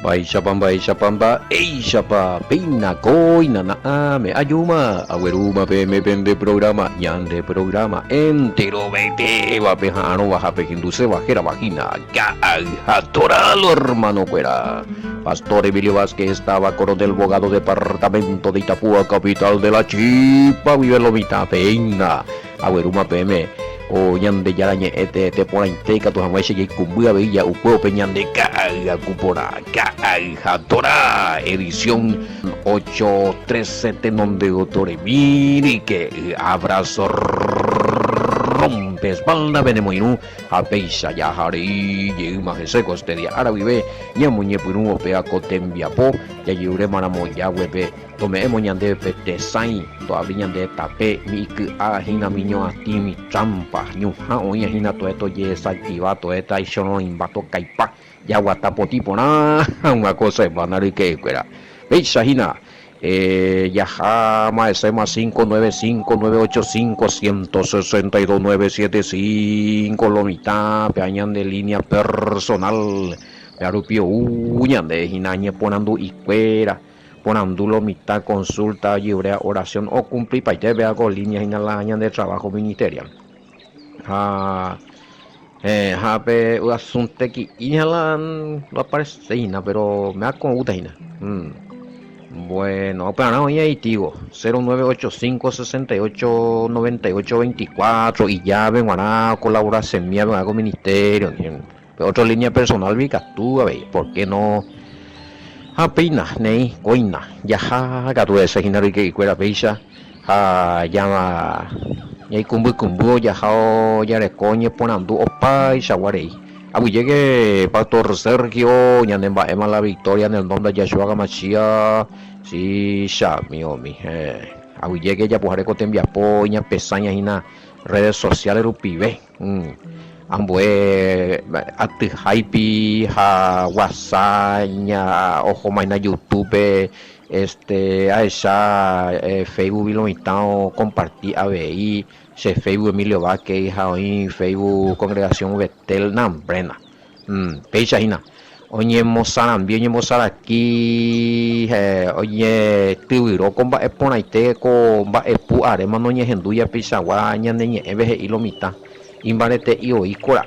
Paisha pamba, eishapa, peina, coina, me ayuma, agueruma, me pende programa, yande programa, entero, vete, va pejano, baja pejinduse, bajera, vagina, ya, atoralo, hermano, cuera. Pastor Emilio Vázquez estaba coronel abogado departamento de Itapúa, capital de la Chipa, vive lomita, peina, agueruma, PM. O yande yarañe te pona inteca tu jamás y cumbia bella u puedo peñande caga cupora caga tora edición 837 donde doctor mire que abrazo rompe espalda venemoinu a peisa ya hari y majese coste dia ara vive ya muñe punu opea cotembia po ya yure maramo ya webe tome emoñande pete sai todavía de tape mi que hina miño ati mi trampa ñu ha oña hina to esto ye saltiva to esta isono imbato caipa ya guatapo tipo na una cosa es banari que era peisa hina ya jama ese más 595-985-162-975 lo mitad peañan de línea personal me arupio uñan de hinañe ponando y fuera ponandulo mitad consulta libre oración o cumplir para que vea con líneas inalañas de trabajo ministerial jape asunto que inalan lo aparece ina pero me ha con gusta ina bueno pero no ya digo 0985-6898-24 y ya vengo a colaborar semilla vengo con ministerio otra línea personal vica tú a ver por qué no pina nei coina ya gato ese hinari que cuera peisa llama y kumbu ya ya le coñe ponando opa y shawarei abu llegue pastor Sergio ñanemba ema la victoria en el nombre de Yeshua Gamachia sí mi abu llegue ya pujaré cotembia poña pesaña hina redes sociales rupibe ambue ati hype WhatsApp ojo maina YouTube aisha Facebook lo mitao compartir ABI se Facebook Emilio Vázquez hoy Facebook Congregación Betel Nambrena pecha hina oye mozara bien mozara aquí oye tuiro comba eponaite comba epu arema no ñehenduya pisawa ñaneñe ebeje ilo mitad imbarete y oí cora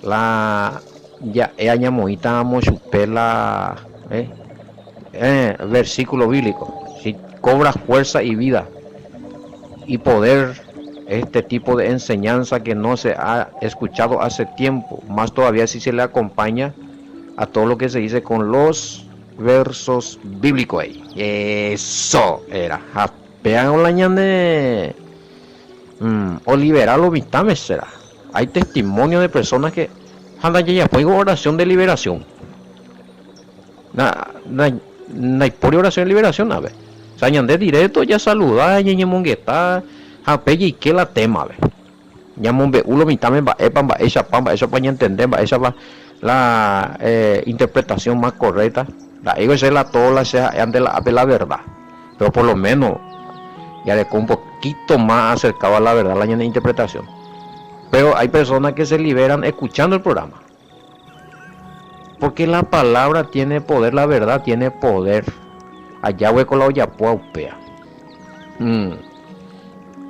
la ya añamoita mochupela versículo bíblico si cobra fuerza y vida y poder este tipo de enseñanza que no se ha escuchado hace tiempo más todavía si se le acompaña a todo lo que se dice con los versos bíblicos eso era pegan la ñane o liberar los vitames será hay testimonio de personas que anda ya fue oración de liberación por oración de liberación a ver sañan de directo ya saluda ñeñe mongueta apelle y que la tema a ver llamombe ulo vitame va esa pamba eso para entender va esa va la interpretación más correcta la ego es la tola sea ande la verdad pero por lo menos ya le un poquito más acercado a la verdad la interpretación pero hay personas que se liberan escuchando el programa porque la palabra tiene poder la verdad tiene poder allá voy con la olla puaupea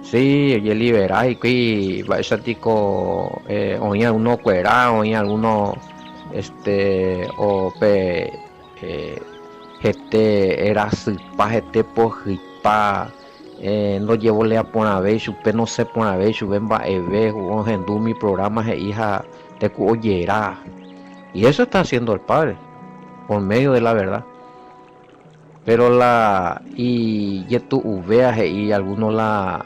sí oye libera y que va ese tico oye uno cuera oye alguno o pe era sipa pojipa no llevo le a poner vez usted no se pone a ver su ven va eve o mi programa es hija te oyera y eso está haciendo el Padre por medio de la verdad pero la y tu veas y algunos la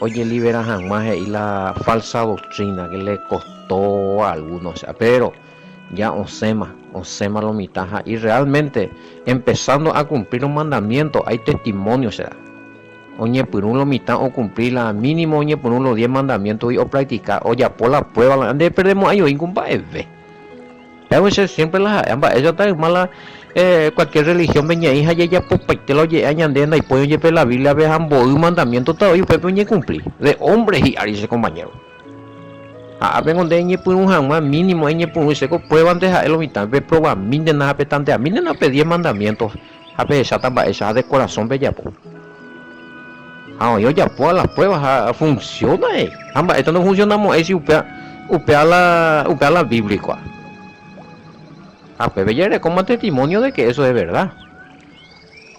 oye liberan jamás y la falsa doctrina que le costó a algunos o sea, pero ya osema lo mitaja y realmente empezando a cumplir los mandamientos hay testimonios será oye por uno mitad o cumplir la mínimo oye por uno los 10 mandamientos y o practicar o ya por la prueba de perdemos ahí hoy compa pero siempre la ambas ella está mala cualquier religión venía hija y ella pues te lo lle añandena y puede llevar la Biblia ve ambos un mandamiento todo y pues cumplir de hombres y arice compañero a vengo de ñe por un jamás mínimo ñe por un seco prueba antes a lo mitad ve prueba minde nada petante a mí no pedí mandamientos a ver esa tamba esa de corazón bella po yo ya puedo las pruebas funciona amba esto no funcionamos es si upea la bíblica pues bella como testimonio de que eso es verdad.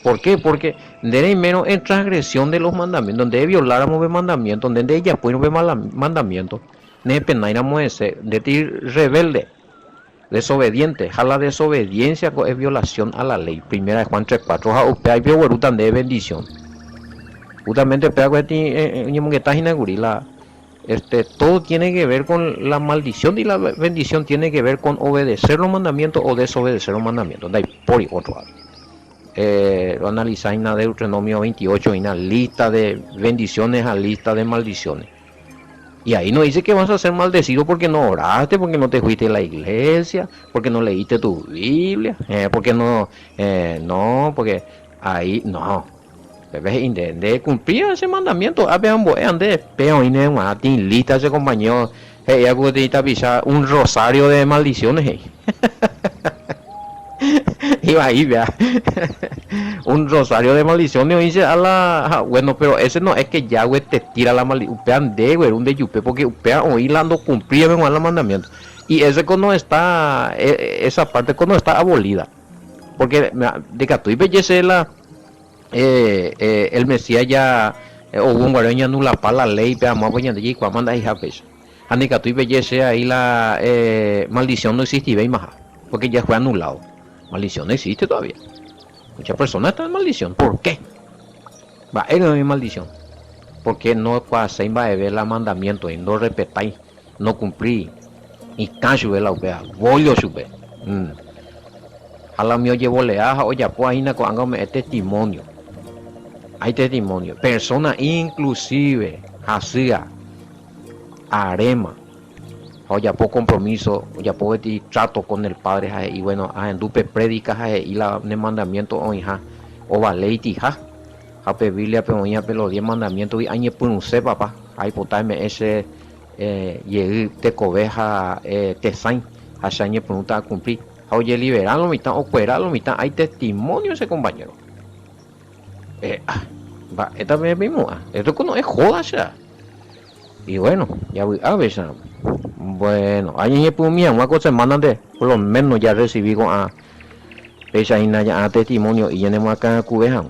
¿Por qué? Porque de menos en transgresión de los mandamientos, donde violáramos los mandamientos, donde ella pues no ve mandamientos, ne penairamos ese, de ti rebelde, desobediente, la desobediencia es violación a la ley. Primera de Juan 3:4, ja upea y violrutan de bendición. Justamente upea que estás inaugurila, todo tiene que ver con la maldición y la bendición tiene que ver con obedecer los mandamientos o desobedecer los mandamientos. De ahí por otro lado. Lo analizáis en Deuteronomio 28, en una lista de bendiciones a lista de maldiciones. Y ahí no dice que vas a ser maldecido porque no oraste, porque no te fuiste a la iglesia, porque no leíste tu Biblia, porque porque ahí no. De cumplir ese mandamiento, de peo y no lista ese compañero, un rosario de maldiciones. Iba ahí, vea. Un rosario de maldiciones dice bueno, pero ese no es que Yahweh te tira la maldición, upean de güey, un de yupe, porque upean oí lando cumplir el mandamiento. Y ese cuando está, esa parte cuando está abolida. Porque de que tú y bellece el Mesías ya, o un guareña nula para la ley, pero vamos a poner allí, cuando manda hija peso. Anica tú y bellece ahí la maldición no existe y ve más, porque ya fue anulado. Maldición no existe todavía. Muchas personas están en maldición. ¿Por qué? No es maldición. Porque no paséis va a ver la mandamiento y no respetáis, no cumplís. Y canso de la upea. Voy a subir. A la mío llevo leaja o ya pues ahí no testimonio. Hay testimonio. Personas inclusive hacía arema. O ya por compromiso, ya por trato con el Padre, y bueno, a endupe prédicas y la mandamiento o hija, o valeiti hija, a Biblia peoña pe los 10 mandamientos y añe por un se papá, ahí potarme ese llegué te cobeja te sain, a añe por un a cumplir, oye liberarlo mitad o cuerarlo mitad, hay testimonio ese compañero. Esta vez mismo, esto no es joda ya. Y bueno, ya voy a ver. Bueno, ahí por mí, una cosa mandan de, por lo menos ya recibí con esa ya testimonio y tenemos acá en Cubeja.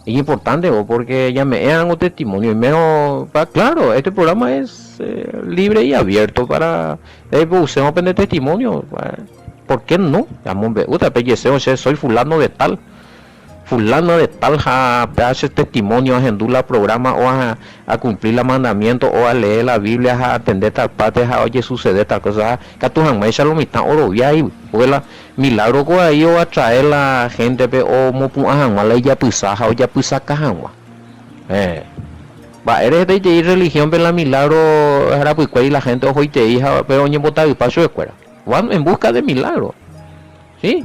Es importante porque ya me dan un testimonio y menos, claro, este programa es libre y abierto para usemos de testimonio. ¿Por qué no? Soy fulano de tal. Fulano de tal hace testimonio a endula programa o a cumplir los mandamientos o a leer la Biblia, a atender tal parte, oye sucede tal cosa, que tu jamás lo mitad oro ahí, pues la milagro que ahí o a traer la gente o mopu a la ya pisaja o ya pisaca jamás. Eres de religión pero la milagro era pues y la gente hoy te hija pero oye botar y paso de escuela. Van en busca de milagro. Sí.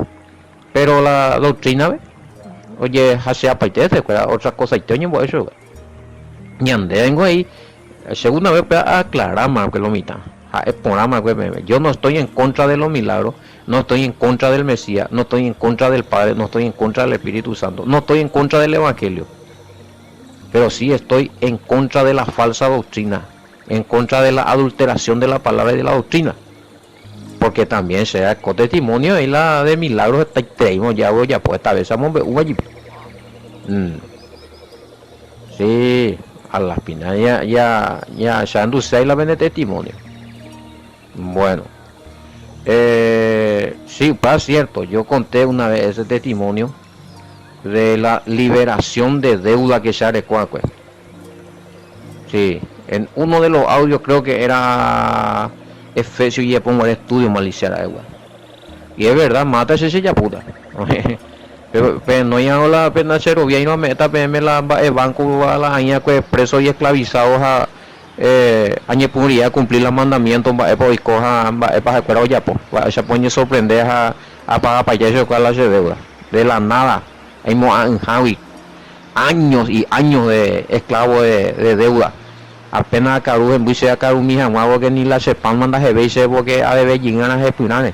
Pero la doctrina ve oye, hacia parte de otra cosa y teño por eso. Ñande vengo ahí, segunda vez para aclarar más que lo mitad. Yo no estoy en contra de los milagros, no estoy en contra del Mesías, no estoy en contra del Padre, no estoy en contra del Espíritu Santo, no estoy en contra del Evangelio. Pero sí estoy en contra de la falsa doctrina, en contra de la adulteración de la palabra y de la doctrina. Porque también sea con testimonio y la de milagros tenemos ya pues esta vez vamos allí. Sí, a la final ya anduce y la vende testimonio. Bueno, sí, para cierto, yo conté una vez ese testimonio de la liberación de deuda que se adecuó. Sí, en uno de los audios creo que era Efesios y ya pongo el estudio maliciar agua. Y es verdad, mata ese ya puta. Pero no ya la pena cero bien no meta me la banco a la aña que presos y esclavizados a añe puría cumplir los mandamientos y coja para escuela ya pues se pone sorprender a pagar para allá con la deuda de la nada hemos en Javi años y años de esclavo de deuda apenas caru en buise a caru mija guapo que ni la sepan manda se veise porque a de Beijing ganas de punane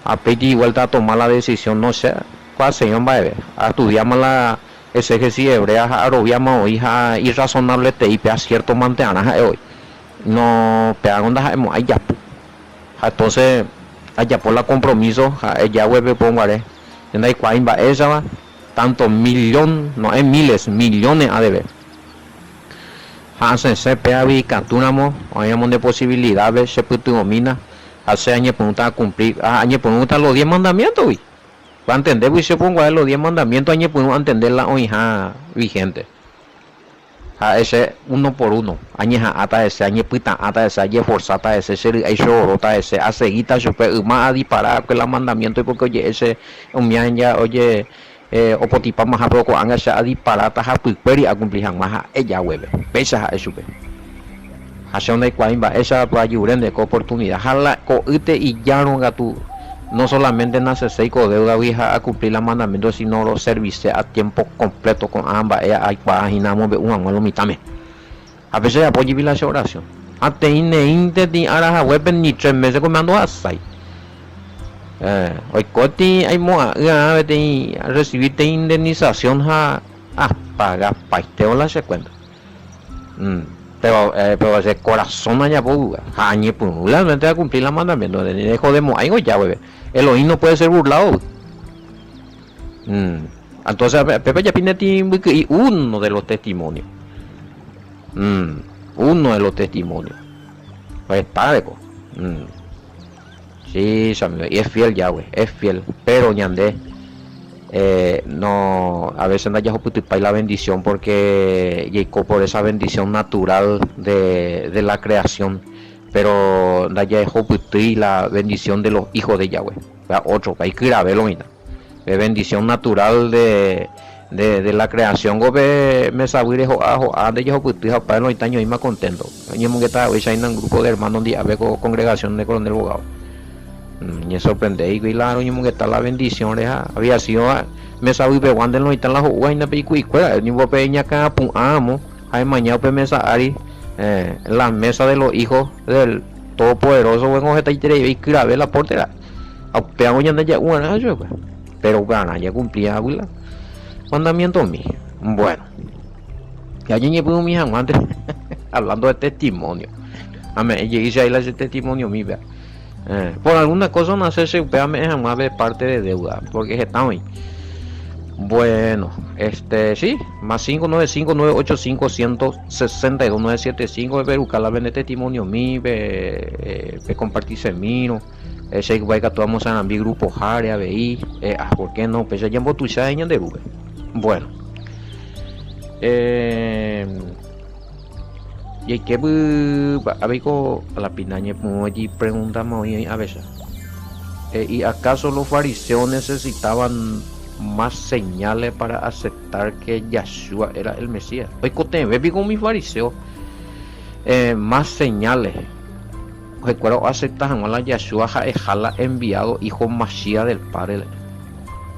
a pedir vuelta a tomar la decisión no sé cuál señor va a ver a estudiamos la ese que si hebrea a robiamos hoy a irrazonable te y a cierto manteana hoy no pegan onda allá entonces allá por la compromiso ella web pongaré en ahí cuál va esa va tanto millón no es miles millones a deber hacen se pega y cantunamos hayamos de posibilidades se puede domina hace años pregunta a cumplir años pregunta los 10 mandamientos uy va a entender y se pongo a ver los 10 mandamientos años podemos entender la hija vigente a ese uno por uno años ata ese año puta ata ese año forzata ese ser eso rota ese hace guita super más a disparar que la mandamiento porque oye ese un ya oye o potipa más a poco anga a disparar a puperi a cumplir más ella web pesa a eso hacia donde cuaimba esa para ayudar de oportunidad jala coite y ya no gatu no solamente nace seco deuda vieja a cumplir los mandamientos sino los servicios a tiempo completo con ambas hay paginamos de un amuelo mitame a veces apoyo y la oración hasta inte ni ara web ni 3 meses comando asai hoy coti hay moa de recibir indemnización a pagar paisteo la se cuenta pero ese corazón allá por añe por realmente a cumplir la mandamiento de dejo de moa ya bebé Elohim no puede ser burlado entonces Pepe ya pineti uno de los testimonios uno de los testimonios pues padre sí y es fiel Yahweh es fiel pero ñandé no a veces no haya la bendición porque Jacob por esa bendición natural de la creación pero no haya la bendición de los hijos de Yahweh otro que hay que grabarlo de bendición natural de la creación gobe me sabire de Jacob para los años y más contento año que está hoy en un grupo de hermanos de Abeco congregación de Coronel Bogado me sorprende y claro que está la bendición había sido me sabía que cuando no están las guainas picuicuera el mismo peña que amo hay mañana pues mesa ari la mesa de los hijos del todopoderoso bueno está y grave la portera apean ya de una pero gana ya cumplía mandamiento mío bueno ya yo puedo mi amante hablando de testimonio amén y dice ahí ese testimonio mío por alguna cosa no hacerse me jamás de parte de deuda porque está hoy bueno sí más 595-985-162-975 de buscar la vende testimonio mío de compartirse mío ese que vaya que vamos a mi grupo área veí ¿por qué no? Pues ya en botucha en de Rubén bueno y hay que a ver a la pinaña allí preguntamos hoy a veces ¿y acaso los fariseos necesitaban más señales para aceptar que Yahshua era el Mesías? Hoy cote ve con mis fariseos más señales recuerdo aceptar a la Yahshua jala enviado hijo Mashiach del Padre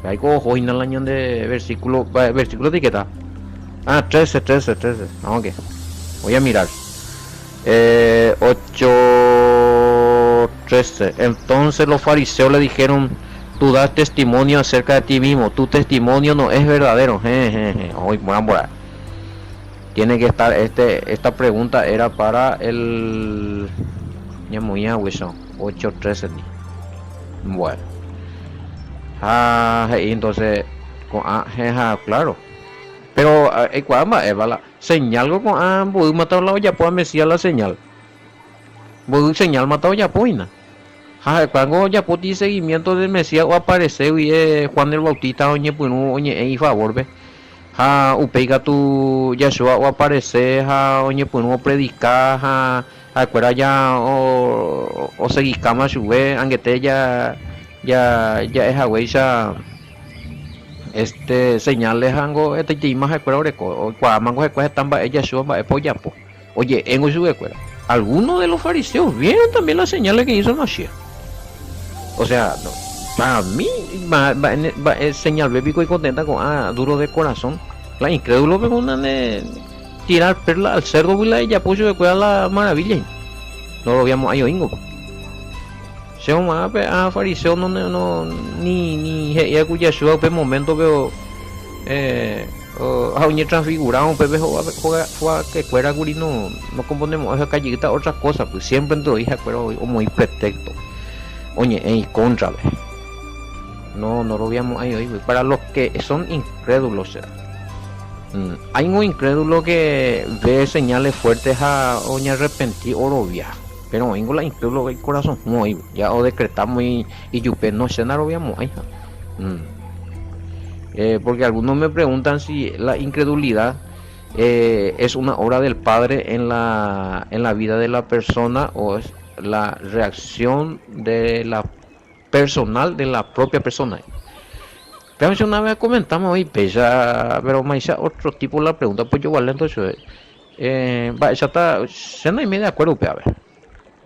hay cojo en el año de versículo de qué está 13 ok voy a mirar 8:13 entonces los fariseos le dijeron tú das testimonio acerca de ti mismo tu testimonio no es verdadero hoy tiene que estar esta pregunta era para el 8:13 bueno entonces claro pero la señal con voy matar la olla pues me decía la señal voy señal matado ya poina cuando ya por seguimiento del Mesías o aparece y Juan el Bautista oye pues oye en favor ve upeiga tu Yahshua o aparece oye pues no predicar acuerda ya o seguir cama sube anguete ya es agüeya señales hango imagen o cuamango están ella suba pollapo oye en su escuela algunos de los fariseos vieron también las señales que hizo el Mashiach o sea no, para mí es señal bíblico y contenta con duro de corazón la incrédulo pero una tirar perla al cerdo y la ella puso después a la maravilla. No lo veíamos ahí oingo. Se llama a fariseo no ni ya cuya ciudad pe momento veo a un transfigurado pepe juega que fuera guri no componemos esa callita otras cosas pues siempre entre hija pero o muy pretexto oye en contra no lo veíamos ahí hoy para los que son incrédulos hay un incrédulo que ve señales fuertes a oña arrepentir o robia pero vengo la incrédulo el corazón muy ya o decretamos y yupe no se no veíamos ahí porque algunos me preguntan si la incredulidad es una obra del Padre en la vida de la persona o es la reacción de la personal de la propia persona. Pero si una vez comentamos hoy, pero me hizo otro tipo la pregunta, pues yo igual entonces, ya está, se no hay medio de acuerdo, a ver.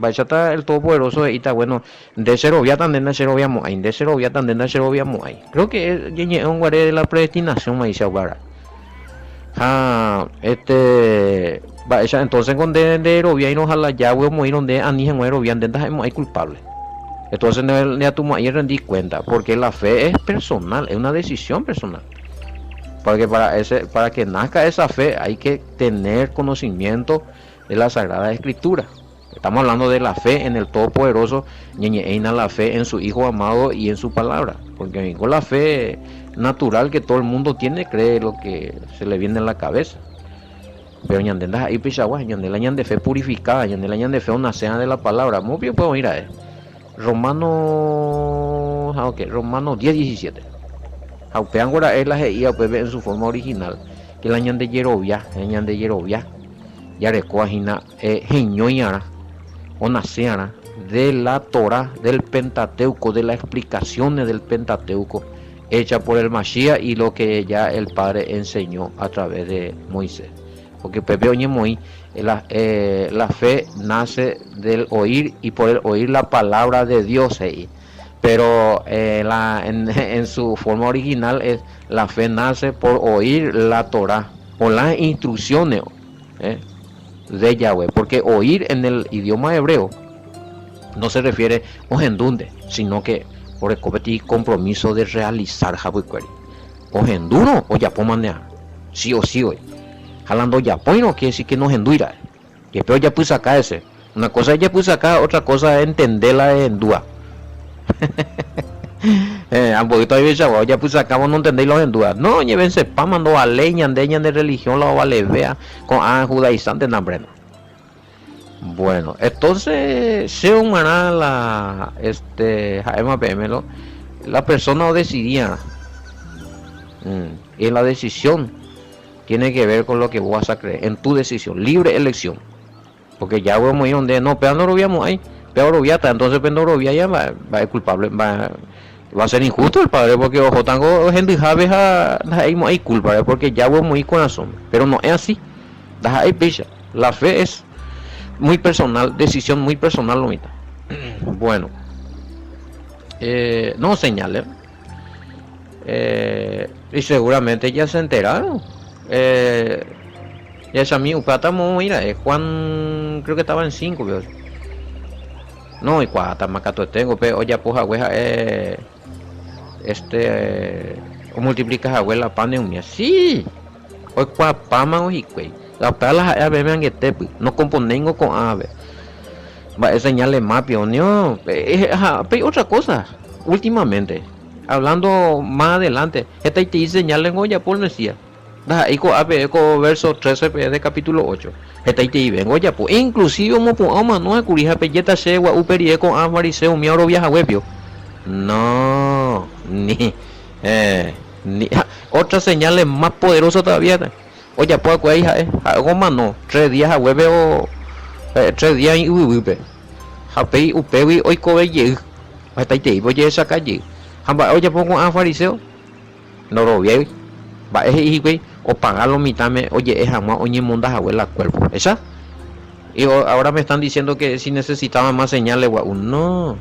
Vaya está el todopoderoso y está bueno de cero ya tan de cero veamos ahí de cero ya tan de cero veamos ahí creo que es un guardia de la predestinación me dice ahora vaya entonces con de robia y no jala ya voy a morir donde anija no robia de hay culpable entonces ne a tu ahí rendí cuenta porque la fe es personal es una decisión personal porque para que nazca esa fe hay que tener conocimiento de la Sagrada Escritura. Estamos hablando de la fe en el Todopoderoso, la fe en su Hijo amado y en su palabra. Porque con la fe natural que todo el mundo tiene, cree lo que se le viene en la cabeza. Pero ñandenda ahí pichagua, ñandela ñan de fe purificada, ñandela ñan de fe una cena de la palabra. Muy bien podemos ir a él. Romanos 10:17. Aupeangora es la GIA en su forma original. Que la ñan de Yerovia, ya recoagina, geñoñara. Una seara de la Torah, del Pentateuco, de las explicaciones del Pentateuco, hecha por el Mashiach y lo que ya el Padre enseñó a través de Moisés. Porque Pepe Oñemoy, la fe nace del oír y por el oír la palabra de Dios. Pero en su forma original la fe nace por oír la Torah o las instrucciones. De Yahweh, porque oír en el idioma hebreo no se refiere a endunde, sino que por el compromiso de realizar Jabuqueri. O enduro o ya manejar, sí o sí hoy. Jalando ya no quiere decir que no enduira. Y pero ya pues acá ese. Una cosa ya pues acá, otra cosa es entenderla en dúa. Un poquito de vieja, ya pues acabamos no entendéis los en duda. No, llévense pa mandó a leña, andeña de religión, la vale vea con judaizante nambre. Bueno, entonces se humará la la persona decidía y la decisión tiene que ver con lo que vos vas a creer, en tu decisión, libre elección. Porque ya vamos a ir donde no, pero no lo veamos ahí, pero lo viata, entonces pero no ya va a ser culpable, va a ser injusto el padre, porque ojo, tengo gente javes hay culpa, porque ya vamos a ir con razón, pero no es así, ahí picha, la fe es muy personal, decisión muy personal, lo mitad. Bueno, no señales, y seguramente ya se enteraron. Ya es a mí, mira, Juan creo que estaba en 5, no, y cuatro macato tengo, pero ya pues abuela, o multiplicas abuela pan de un sí, hoy cuapama o hicuey, la pala a ver en este, no componengo con ave, va a enseñarle más pionio, pero otra cosa, últimamente, hablando más adelante, esta te enseñarle en olla por Mesías. Eco verso 13 de capítulo 8. Ya, pues, inclusive no curija pelleta segua uperie con amariseo mi oro viaja webio. No, ni otra señal más poderosa todavía. Oye, pues ahí algo más no, 3 días a webio 3 días y upe. Japei upewi hoy cobeye. Hasta ahí voy a sacar allí. Oye, pongo a fariseo. No lo vi. Va o pagarlo mitad oye es jamás oye mondas abuela cuerpo esa y ahora me están diciendo que si necesitaba más señales no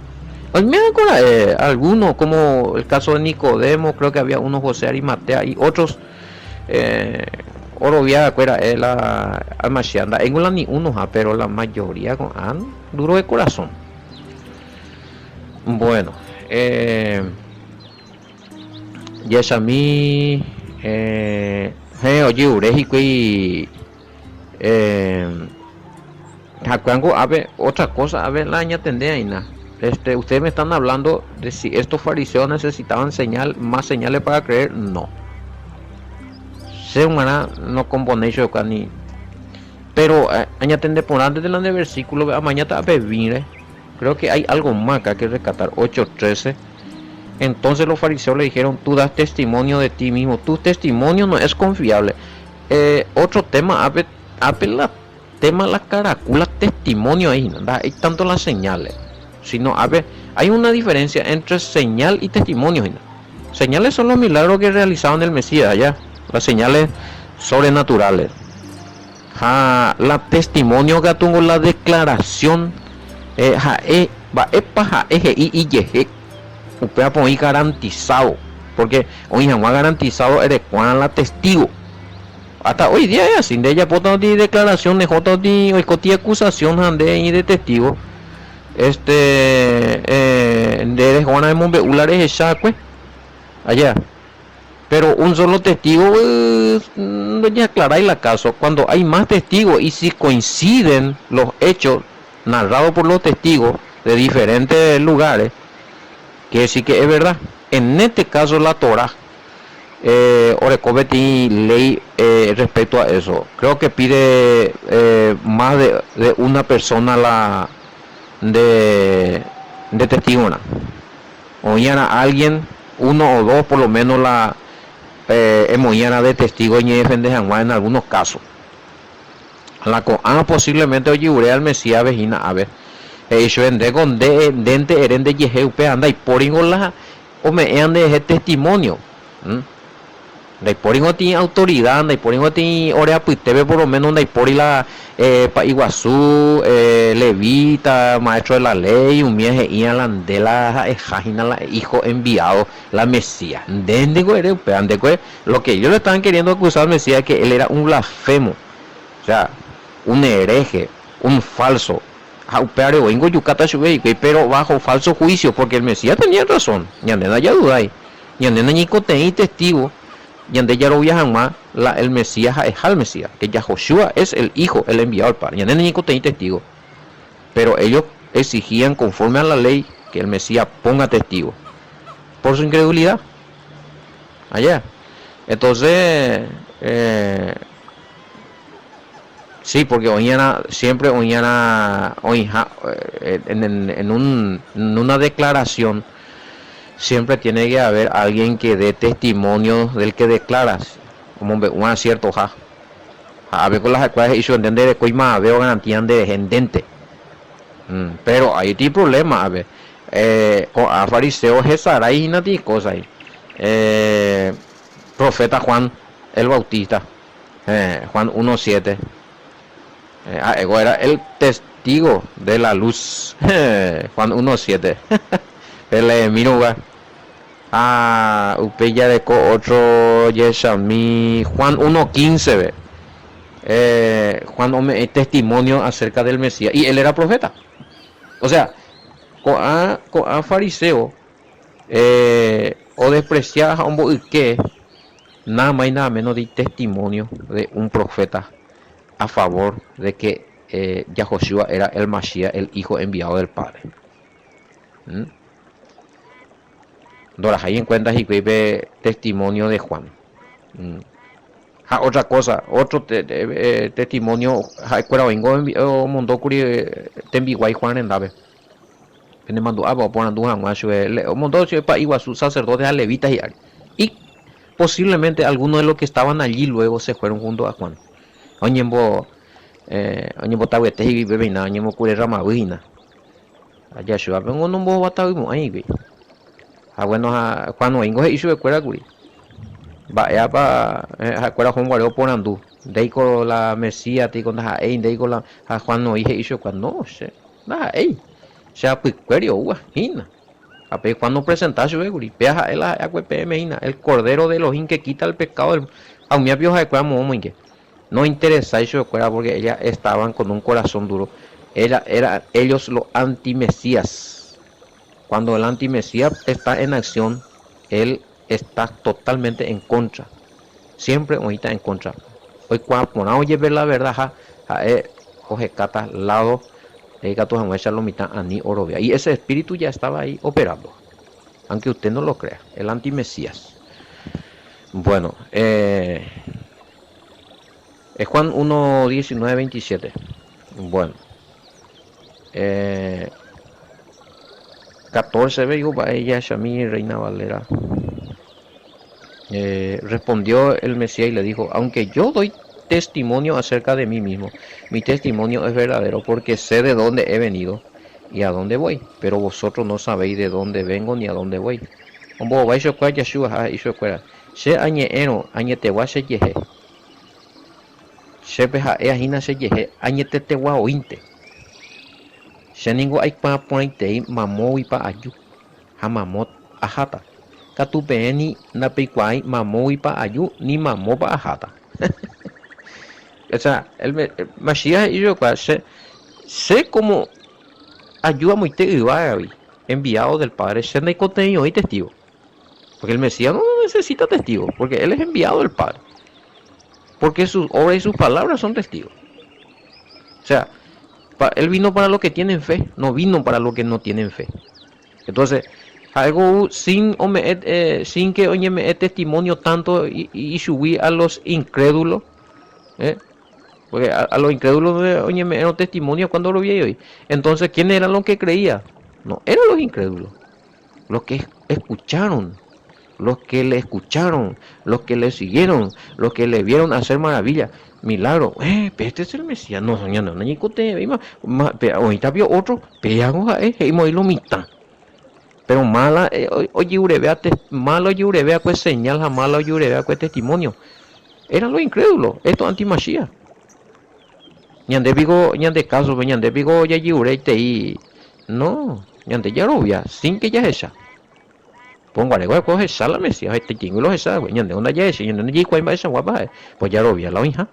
me acuerdo algunos como el caso de Nicodemo, creo que había uno José Arimatea y otros oro vía cuera es la almacianda en la ni uno pero la mayoría con an duro de corazón. Bueno, Yesami, oye, urejico y Jacuango, a ver, otra cosa, a ver, la aña tendeina. Ustedes me están hablando de si estos fariseos necesitaban más señales para creer, no. Se humana no compone yo ni. Pero aña tende por antes del versículo, a mañana bebir, creo que hay algo más que hay que rescatar, 8:13. Entonces los fariseos le dijeron, tú das testimonio de ti mismo, tu testimonio no es confiable. Otro tema, apela tema la caracula testimonio ahí, ¿no? Hay tanto las señales, sino hay una diferencia entre señal y testimonio, ¿no? Señales son los milagros que realizaban el Mesías, ya, las señales sobrenaturales. La testimonio que tengo la declaración, upea por ahí garantizado, porque hoy jamás garantizado eres cuando la testigo. Hasta hoy día es así, de ella por de declaración de J de acusación de testigo. De Juana de Monbeulares Echacue allá. Pero un solo testigo ya aclaráis la caso. Cuando hay más testigos y si coinciden los hechos narrados por los testigos de diferentes lugares, que sí que es verdad. En este caso la Torah Orecobeti ley respecto a eso. Creo que pide más de una persona la de testigo. Oían a alguien, uno o dos por lo menos la emoyana de testigo en algunos casos. La posiblemente oye al Mesías vejina a ver. Yo vendré con dente eren de Yeheupe anda y poringo la o me de ese testimonio. De poringo tiene autoridad, de poringo tiene orea puitebe por lo menos de pori la pa Iguazú, levita, maestro de la ley, un viaje y la ejajina la hijo enviado, la Mesías. Lo que ellos le estaban queriendo acusar al Mesías que él era un blasfemo, o sea, un hereje, un falso. Pero bajo falso juicio, porque el Mesías tenía razón. Yandena ya dudáis. Yandena ni coteí testigo. Yandena ya lo viajan más. El Mesías es al Mesías. Que Yahoshua es el hijo, el enviado al Padre. Yandena ni coteí testigo. Pero ellos exigían, conforme a la ley, que el Mesías ponga testigo. Por su incredulidad. Allá. Entonces. Sí, porque siempre en una declaración siempre tiene que haber alguien que dé testimonio del que declaras, como un acierto a ver con las cuales hizo entender que más veo garantía de gendente. Pero hay un problema, a ver, con a fariseos Jesara y nati cosas ahí. Profeta Juan el Bautista, Juan 1:7. Era el testigo de la luz. Juan 1:7. El minuga. Upeya de otro Yeshami. Juan 1:15. Juan el testimonio acerca del Mesías. Y él era profeta. O sea, con a fariseo o despreciar a un que nada más y nada menos de testimonio de un profeta a favor de que Yahoshua era el Mashiach, el hijo enviado del Padre. Dora, ahí en cuenta y testimonio de Juan. Otra cosa, otro testimonio, vengo mundo curi tembiguay Juan en Dave. Que mandó por andujan mundo para Iguazú sacerdotes a levitas y posiblemente algunos de los que estaban allí luego se fueron junto a Juan. Oñembo tawete y bebina, oñembo cure ramabina. Allá yo vengo no bo batawimo ahí. Bueno, cuando vengo hizo de cuera curi. Vaya pa cuera Juan Guareo por andú. Deico la Mesía ti con la deico la Juan no hizo cuando no sé. Nada, sea picuerio hina. Ape cuando presentaste curi. Peja el el cordero de los que quita el pecado. A mi apio de cuera mo que No interesa eso porque ellas estaban con un corazón duro. Era ellos los antimesías. Cuando el antimesías está en acción, él está totalmente en contra. Siempre hoy está en contra. Hoy cuando ponamos ver la verdad, coge cata lado, gatos a echar lo mitad a ni orobia. Y ese espíritu ya estaba ahí operando. Aunque usted no lo crea, el antimesías. Bueno, es Juan 1, 19, 27. Bueno, 14 veo para ella, Shami, Reina Valera. Respondió el Mesías y le dijo, aunque yo doy testimonio acerca de mí mismo, mi testimonio es verdadero porque sé de dónde he venido y a dónde voy, pero vosotros no sabéis de dónde vengo ni a dónde voy. Ombo vais a cuál Yeshua y su escuela. Se añeero, añetewa se yeje. Se peja eajina se yeje, añetetewa ointe. Se ningo hay pa pointei mamo y pa ayu. Hamamot ajata. Katupeni napikwai mamo y pa ayu ni mamo pa ajata. O sea, el Mashiach y yo sé cómo ayuda muy enviado del Padre, se ne contenido y testigo. Porque el Mesías no necesita testigos, porque él es enviado del Padre. Porque sus obras y sus palabras son testigos. O sea, él vino para los que tienen fe, no vino para los que no tienen fe. Entonces, algo sin que oye me testimonio tanto y subir a los incrédulos, porque a los incrédulos oye me dieron testimonio cuando lo vi hoy. Entonces, ¿quiénes eran los que creían? No, eran los incrédulos, los que escucharon, los que le escucharon, los que le siguieron, los que le vieron hacer maravillas, milagros. Pero este es el Mesías, no, no, ni cote, ahorita vio otro, pegamos a y lo mitad. Pero mala, oye, malo vea pues señal, mala vea pues testimonio. Eran los incrédulos, estos antimachías. Ñande vigo, ñande caso, ñande vigo ya yurete y no, ñande ya robia, sin que ya esa. Pongo a igual coge sala Mesías, este chingo los esa, ñande onda ya ese, ñande ya cuál va esa guapa, pues ya robia la hija.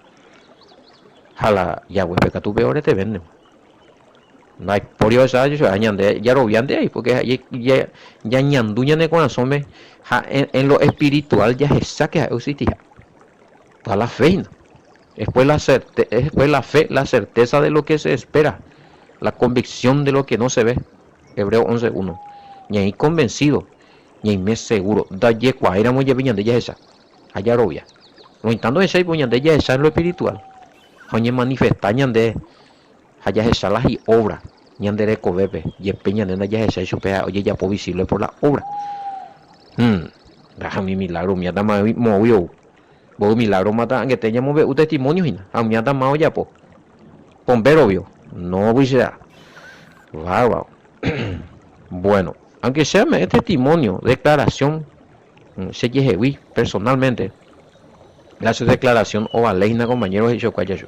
Jala, ya güey, peca tu peores te venden. No hay por esa yo ñande ya robiante ahí, porque ya ñanduña de corazón me en lo espiritual ya esa que existía. Para la fe. Después la fe, la certeza de lo que se espera, la convicción de lo que no se ve. Hebreo 11:1. Y ahí convencido, y ahí me seguro. Daye cuaira muy bien de esa. Allá robia. Lo intentando esa y poñan de esa en lo espiritual. Oye manifestañan de allá esa las y obra. Ñan de recobepe. Y peñan de allá esa y su pea. Oye ya po visible por la obra. Baja mi milagro, mi adama movió. Vos milagro mata que teníamos un testimonio y a mí anda ya po. Bombero vio. No voy a ser. Wow. Bueno, aunque sea testimonio, declaración, se lleve personalmente. La declaración o a leina compañeros y yo cuaya yo.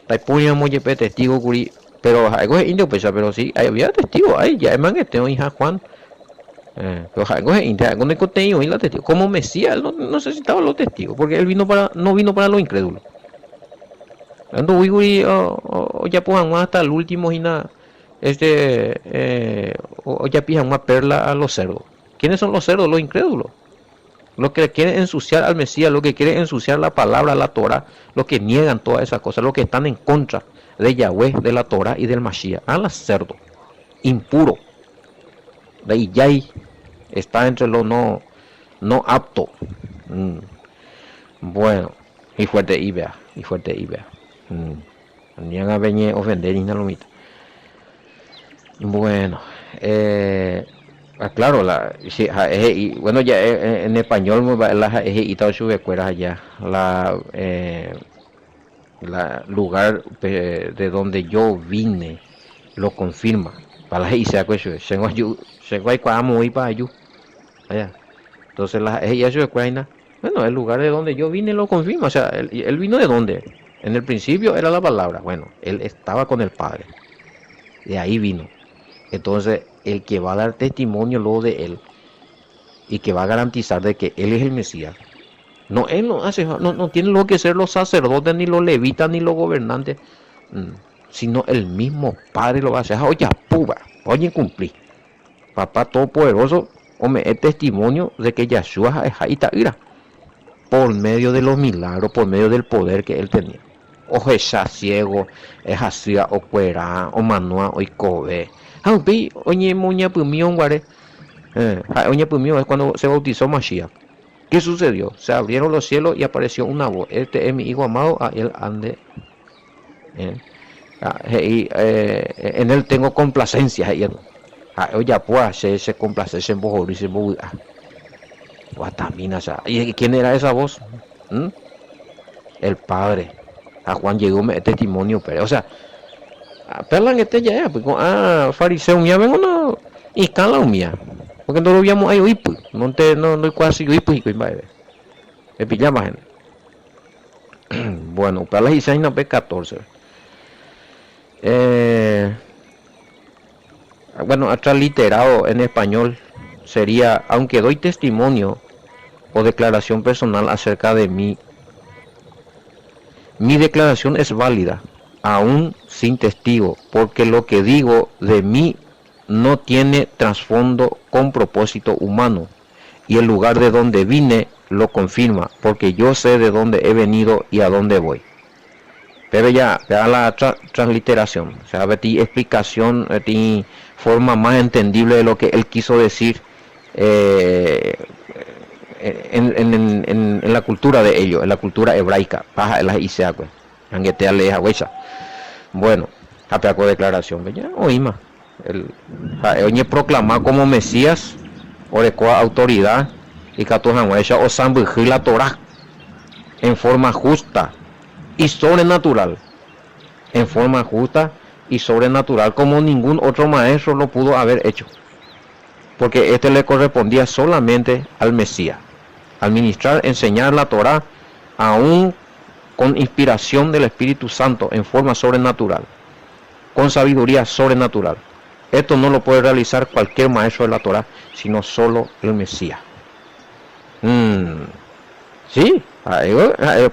Tai puña muy testigo curi, pero algo es indio pesa, pero sí, había testigo ahí, ya es man que tengo hija Juan. Pero algo es indio, con el contenido y la testigo. Como Mesías, él no necesitaba los testigos, porque él no vino para los incrédulos. Ando uiguri o ya pujan hasta el último y nada. O ya pijan una perla a los cerdos. ¿Quiénes son los cerdos? Los incrédulos. Los que quieren ensuciar al Mesías, los que quieren ensuciar la palabra, la Torah, los que niegan todas esas cosas, los que están en contra de Yahweh, de la Torah y del Mashiach. A los cerdos. Impuro. De ahí ya está entre los no apto. Bueno. Y fuerte y vea. Ni a venir ofender ni nada. Bueno, claro, bueno, ya en español la y sube cueras allá, la lugar de donde yo vine lo confirma. Para la se acuerda, se va muy para allá. Entonces ella sube cueras, bueno, el lugar de donde yo vine lo confirma, o sea, él vino de dónde. En el principio era la palabra, bueno, él estaba con el Padre, de ahí vino. Entonces, el que va a dar testimonio luego de él y que va a garantizar de que él es el Mesías, No, él no hace, no tienen lo que ser los sacerdotes, ni los levitas, ni los gobernantes, sino el mismo Padre lo va a hacer. Oye, puba, oye, cumplí. Papá Todopoderoso, hombre, es testimonio de que Yahshua es Haitaira, por medio de los milagros, por medio del poder que él tenía. Oje ya ciego, es así, o cuera, o manua, o icobe. Oye, moña pumión, guare. Oye, pumión es cuando se bautizó Mashiach. ¿Qué sucedió? Se abrieron los cielos y apareció una voz. Este es mi hijo amado, a él ande. En él tengo complacencia. Oye, pues se complace en vos, dice vos. Guatamina, ¿y quién era esa voz? El Padre. A Juan llegó el testimonio, pero, o sea, perlan este ya, pues, fariseo mía, vengo no, y cala mía. Porque no lo veíamos ahí hoy, pues, no casi hoy, pues, y va me pillaba gente. Bueno, para las Isaías P14. Bueno, atrás literado en español sería, aunque doy testimonio o declaración personal acerca de mí, mi declaración es válida, aún sin testigo, porque lo que digo de mí no tiene trasfondo con propósito humano, y el lugar de donde vine lo confirma, porque yo sé de dónde he venido y a dónde voy. Pero ya la transliteración, o sea, ti explicación, ti forma más entendible de lo que él quiso decir en la cultura de ellos, en la cultura hebraica, paja las Isaacue, anguetea leja huecha. Bueno, apeaco declaración, ya oíma, oye proclamar como Mesías, orecoa autoridad y catojan huecha o sambujir la Torah en forma justa y sobrenatural, en forma justa y sobrenatural, como ningún otro maestro lo pudo haber hecho, porque este le correspondía solamente al Mesías, administrar, enseñar la Torah, aún con inspiración del Espíritu Santo, en forma sobrenatural, con sabiduría sobrenatural. Esto no lo puede realizar cualquier maestro de la Torah, sino solo el Mesías. Sí,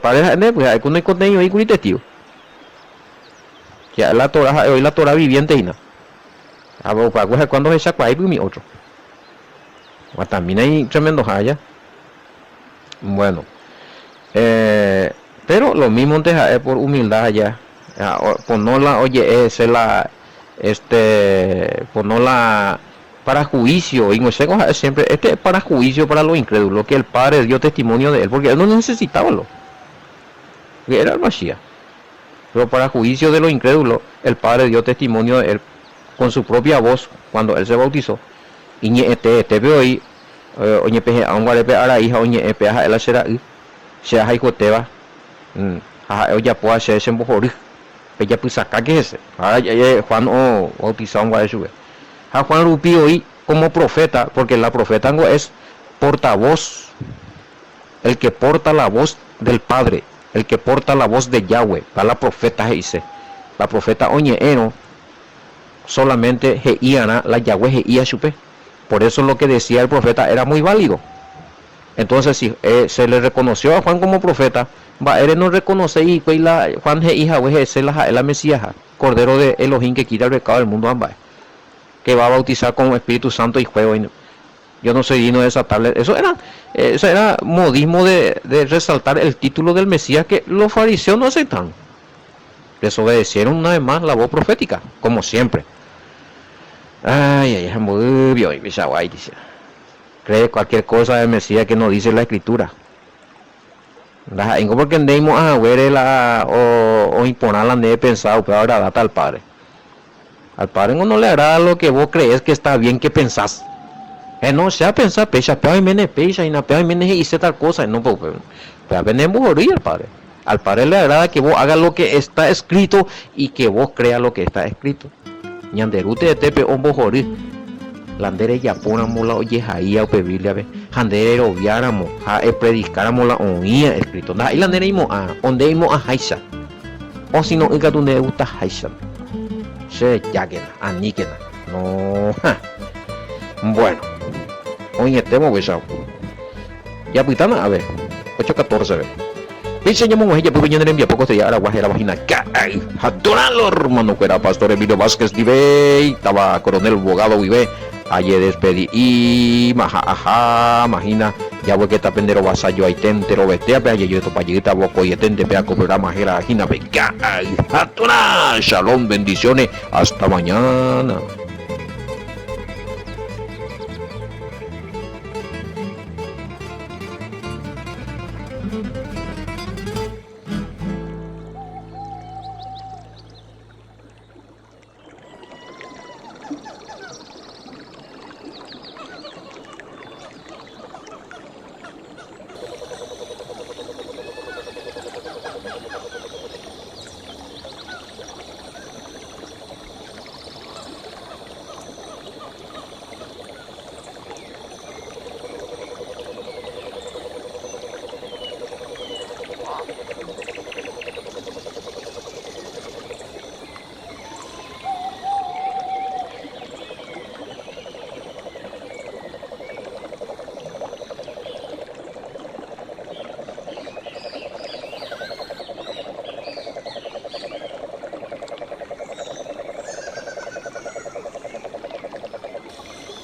para con el contenido y con el testigo. Ya la Torah, hoy la Torah viviente y nada. Cuando se sacó ahí mi otro. También hay tremendo haya. Bueno, pero lo mismo es por humildad allá. Ponerla, oye, es la, ponerla para juicio, y no sé, siempre, este es para juicio para los incrédulos, que el Padre dio testimonio de él, porque él no necesitaba lo, que era el Mashiach, pero para juicio de los incrédulos, el Padre dio testimonio de él con su propia voz cuando él se bautizó. Y este veo ahí, oye, peje, a un guarepe a la hija, oye, peja, él será, se ha hijo teba, oye, puede ser ese embojor, ella pues acá que es ese, Juan o bautizado un guarepe. A Juan Rupi hoy como profeta, porque la profeta es portavoz, el que porta la voz del Padre, el que porta la voz de Yahweh, para la profeta dice, la profeta oñeero, solamente Heiana, la Yahweh Heia Chupe. Por eso lo que decía el profeta era muy válido. Entonces si se le reconoció a Juan como profeta, él no reconoce y Juan Heia es la Mesías, Cordero de Elohim que quita el pecado del mundo ambas, que va a bautizar con Espíritu Santo y fuego. Yo no soy digno de desatarle. Eso era modismo de resaltar el título del Mesías que los fariseos no aceptan. Desobedecieron una vez más la voz profética, como siempre. Ay, muy bien, dice. Cree cualquier cosa del Mesías que no dice la Escritura. Porque andemos a ver o imponer la de pensado, pero ahora data al Padre. Al Padre no le agrada lo que vos crees que está bien que pensás. No sea pensar pecha, pero y na pero y hice tal cosa, no pero venemos morir al Padre. Al Padre le agrada que vos hagas lo que está escrito y que vos creas lo que está escrito. Ñanderute de tepe ombo jorir. Landere ya ponamos la oye ahí a pedirle a ver. Handere obviáramos, a predicáramos la oía escrito. Y landere imo a, donde imo a haisa. O si no, tú ne gusta haisa. Se llaguen, aniquen. No. Bueno. Hoy estemos besado. Ya pitana, a ver. 8:14. Enseñamos mujer pues viene envía poco ya la guajera vagina. Ay, hatonalo, hermano, que era Pastor Emilio Vázquez Vive, estaba Coronel Bogado Vive. Ayer despedí y maja, imagina, ya voy que está pendero vasallo ahí tentero bestia, pe ayer yo to payita boco y tente pe a programa jera, imagina, pe, ay, hatona, shalom, bendiciones, hasta mañana.